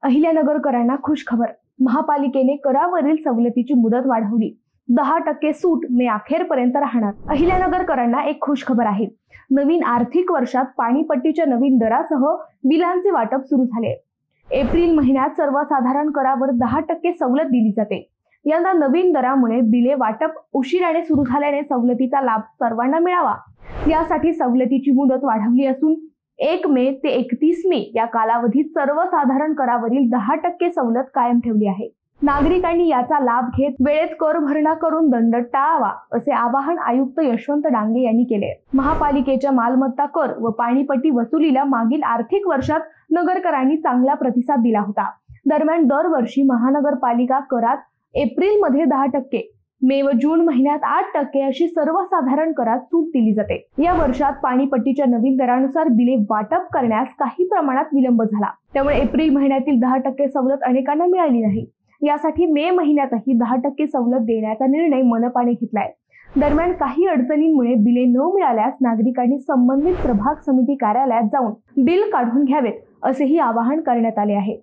अहिल्यानगरकरांना खुशखबर। महापालिकेने करावरील सवलतीची मुदत वाढवली। 10% सूट मे अखेरपर्यंत राहणार। अहिल्यानगरकरांना एक खुशखबर आहे। नवीन आर्थिक वर्षात पाणीपट्टीच्या नवीन दरासह बिलांचे वाटप सुरू झाले। एप्रिल महिन्यात सर्वसाधारण करावर 10% सवलत दिली जाते। यंदा नवीन दरामुळे बिले वाटप उशिराने सुरू झाल्याने सवलतीचा लाभ सर्वांना मिळावा यासाठी सवलतीची मुदत वाढवली असून 1 मे ते 31 मे या कालावधीत सर्वसाधारण करावरील 10% सवलत कायम ठेवली आहे। नागरिकांनी याचा लाभ घेत वेळेत कर भरणा करून दंड टाळावा असे आवाहन आयुक्त यशवंत डांगे यांनी केले। महापालिकेच्या मालमत्ता कर व पाणीपट्टी वसुलीला मागील आर्थिक वर्षात नगरकरांनी चांगला प्रतिसाद दिला होता। दरम्यान दरवर्षी महानगरपालिका करात एप्रिलमध्ये 10%, मे व जून महिन्यात 8% अशी सर्वसाधारण करात सूट दिली जाते। या वर्षात पाणीपट्टीच्या नवीन दरानुसार बिले वाटप करण्यास काही प्रमाणात विलंब झाला, त्यामुळे एप्रिल महिन्यातील 10% सवलत अनेकांना मिळाली नाही। यासाठी मे महिन्यातही 10% सवलत देण्याचा निर्णय मनपाने घेतलाय। दरम्यान काही अडचणींमुळे बिले न मिळाल्यास नागरिकांनी संबंधित प्रभाग समिती कार्यालयात जाऊन बिल काढून घ्यावेत असेही आवाहन करण्यात आले आहे।